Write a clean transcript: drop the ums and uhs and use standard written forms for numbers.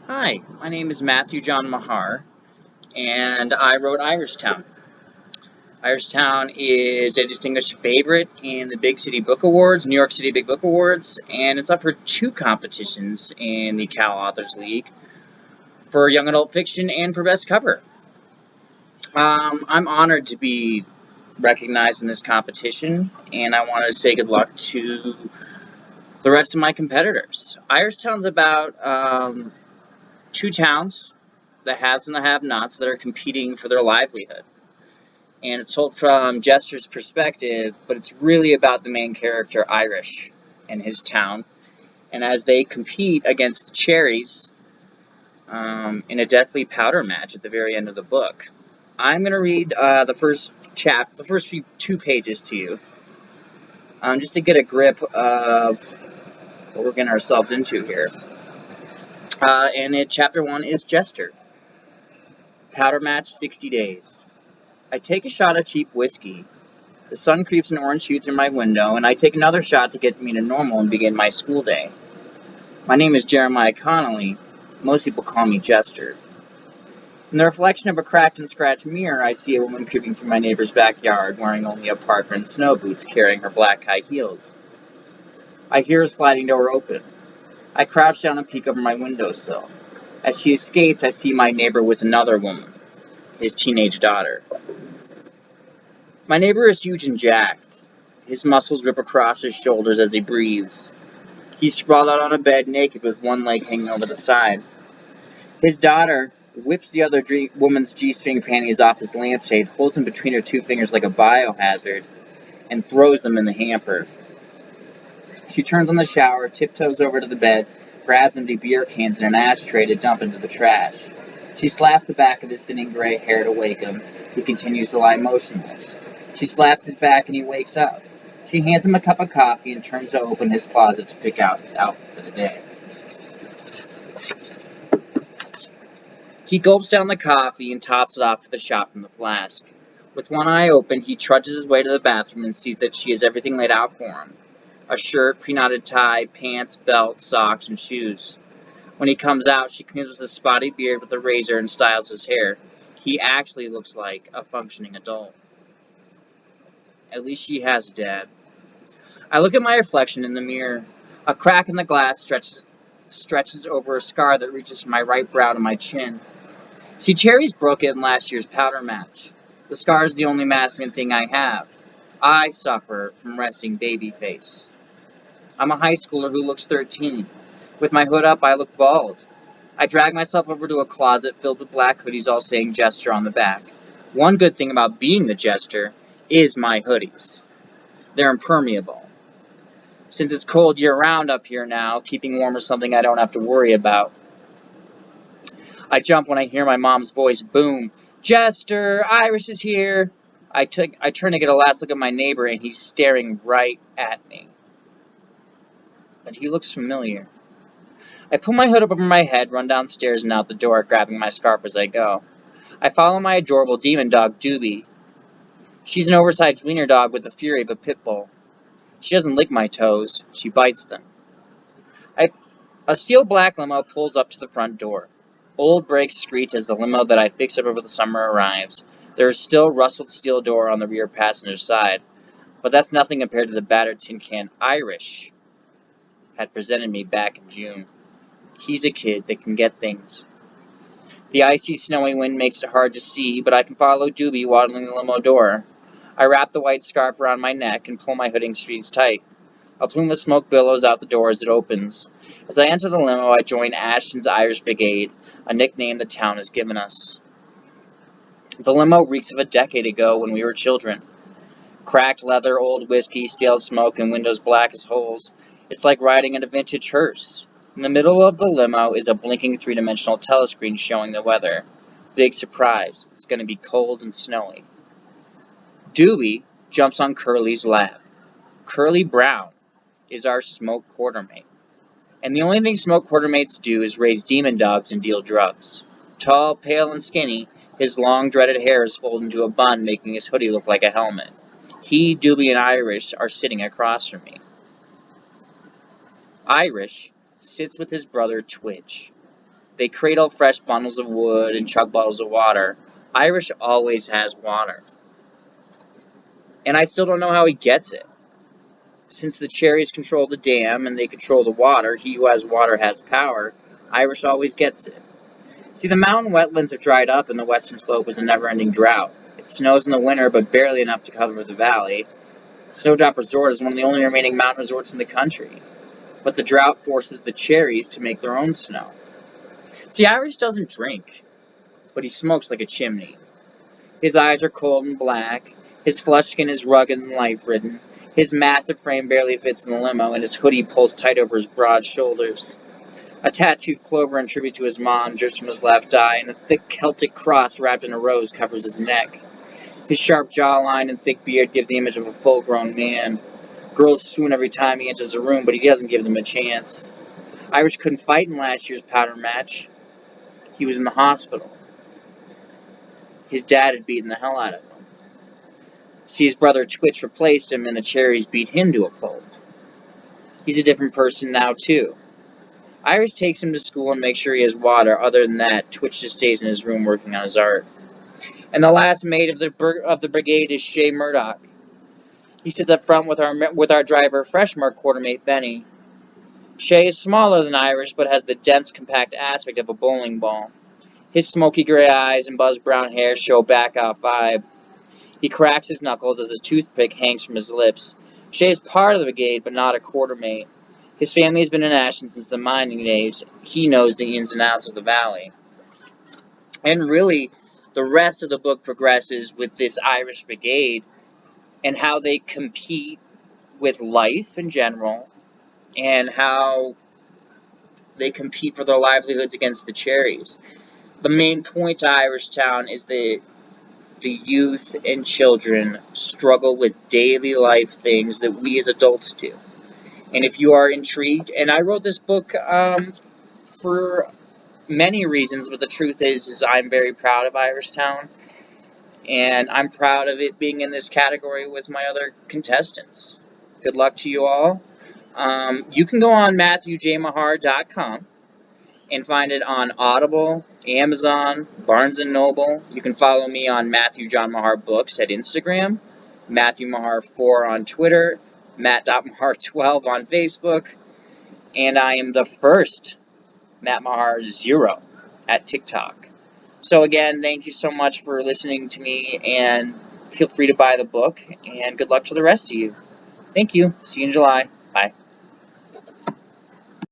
Hi, my name is Matthew John Meagher, and I wrote Irish Town. Irish Town is a distinguished favorite in the Big City Book Awards, New York City Big Book Awards, and it's up for two competitions in the Cal Authors League for young adult fiction and for best cover. I'm honored to be recognized in this competition, and I want to say good luck to the rest of my competitors. Irish Town's about two towns, the haves and the have-nots, that are competing for their livelihood. And it's told from Jester's perspective, but it's really about the main character, Irish, and his town. And as they compete against the cherries in a deathly powder match at the very end of the book. I'm going to read the first few 2 pages to you, just to get a grip of what we're getting ourselves into here. Chapter 1 is Jester. Powder match, 60 days. I take a shot of cheap whiskey. The sun creeps an orange hue through my window, and I take another shot to get me to normal and begin my school day. My name is Jeremiah Connolly. Most people call me Jester. In the reflection of a cracked and scratched mirror, I see a woman creeping through my neighbor's backyard, wearing only a parka and snow boots, carrying her black high heels. I hear a sliding door open. I crouch down and peek over my windowsill. As she escapes, I see my neighbor with another woman, his teenage daughter. My neighbor is huge and jacked. His muscles rip across his shoulders as he breathes. He's sprawled out on a bed, naked, with one leg hanging over the side. His daughter whips the other woman's G-string panties off his lampshade, holds them between her two fingers like a biohazard, and throws them in the hamper. She turns on the shower, tiptoes over to the bed, grabs empty beer cans and an ashtray to dump into the trash. She slaps the back of his thinning gray hair to wake him. He continues to lie motionless. She slaps his back and he wakes up. She hands him a cup of coffee and turns to open his closet to pick out his outfit for the day. He gulps down the coffee and tops it off with a shot from the flask. With one eye open, he trudges his way to the bathroom and sees that she has everything laid out for him. A shirt, pre-knotted tie, pants, belt, socks, and shoes. When he comes out, she cleans his spotty beard with a razor and styles his hair. He actually looks like a functioning adult. At least she has a dad. I look at my reflection in the mirror. A crack in the glass stretches over a scar that reaches from my right brow to my chin. See, cherries broke it in last year's powder match. The scar is the only masculine thing I have. I suffer from resting baby face. I'm a high schooler who looks 13. With my hood up, I look bald. I drag myself over to a closet filled with black hoodies all saying Jester on the back. One good thing about being the Jester is my hoodies. They're impermeable. Since it's cold year-round up here now, keeping warm is something I don't have to worry about. I jump when I hear my mom's voice boom. Jester, Irish is here. I turn to get a last look at my neighbor, and he's staring right at me. But he looks familiar. I pull my hood up over my head, run downstairs and out the door, grabbing my scarf as I go. I follow my adorable demon dog, Doobie. She's an oversized wiener dog with the fury of a pit bull. She doesn't lick my toes, she bites them. A steel black limo pulls up to the front door. Old brakes screech as the limo that I fixed up over the summer arrives. There is still rustled steel door on the rear passenger side, but that's nothing compared to the battered tin can Irish had presented me back in June. He's a kid that can get things. The icy, snowy wind makes it hard to see, but I can follow Doobie waddling the limo door. I wrap the white scarf around my neck and pull my hooding sleeves tight. A plume of smoke billows out the door as it opens. As I enter the limo, I join Ashton's Irish Brigade, a nickname the town has given us. The limo reeks of a decade ago when we were children. Cracked leather, old whiskey, stale smoke, and windows black as holes. It's like riding in a vintage hearse. In the middle of the limo is a blinking three-dimensional telescreen showing the weather. Big surprise, it's going to be cold and snowy. Doobie jumps on Curly's lap. Curly Brown is our smoke quartermate. And the only thing smoke quartermates do is raise demon dogs and deal drugs. Tall, pale, and skinny, his long, dreaded hair is folded into a bun, making his hoodie look like a helmet. He, Doobie, and Irish are sitting across from me. Irish sits with his brother Twitch. They cradle fresh bundles of wood and chug bottles of water. Irish always has water. And I still don't know how he gets it. Since the cherries control the dam and they control the water, he who has water has power. Irish always gets it. See, the mountain wetlands have dried up and the western slope is a never-ending drought. It snows in the winter, but barely enough to cover the valley. Snowdrop Resort is one of the only remaining mountain resorts in the country. But the drought forces the cherries to make their own snow. See, Irish doesn't drink, but he smokes like a chimney. His eyes are cold and black. His flesh skin is rugged and life-ridden. His massive frame barely fits in the limo, and his hoodie pulls tight over his broad shoulders. A tattooed clover in tribute to his mom drips from his left eye, and a thick Celtic cross wrapped in a rose covers his neck. His sharp jawline and thick beard give the image of a full-grown man. Girls swoon every time he enters a room, but he doesn't give them a chance. Irish couldn't fight in last year's powder match. He was in the hospital. His dad had beaten the hell out of him. See, his brother Twitch replaced him, and the cherries beat him to a pulp. He's a different person now, too. Irish takes him to school and makes sure he has water. Other than that, Twitch just stays in his room working on his art. And the last mate of the brigade is Shea Murdoch. He sits up front with our driver, Freshmark quartermate Benny. Shea is smaller than Irish, but has the dense, compact aspect of a bowling ball. His smoky gray eyes and buzz brown hair show back out vibe. He cracks his knuckles as a toothpick hangs from his lips. Shea is part of the brigade, but not a quartermate. His family has been in action since the mining days. He knows the ins and outs of the valley. And really, the rest of the book progresses with this Irish brigade and how they compete with life in general and how they compete for their livelihoods against the cherries. The main point to Irish Town is that the youth and children struggle with daily life things that we as adults do. And if you are intrigued, and I wrote this book for many reasons, but the truth is I'm very proud of Irish Town, and I'm proud of it being in this category with my other contestants. Good luck to you all. You can go on MatthewJMahar.com and find it on Audible, Amazon, Barnes & Noble. You can follow me on Matthew John Mahar Books at Instagram, Matthew Mahar 4 on Twitter, Matt.Mahar12 on Facebook, and I am the first Matt Mahar 0 at TikTok. So again, thank you so much for listening to me, and feel free to buy the book, and good luck to the rest of you. Thank you. See you in July. Bye.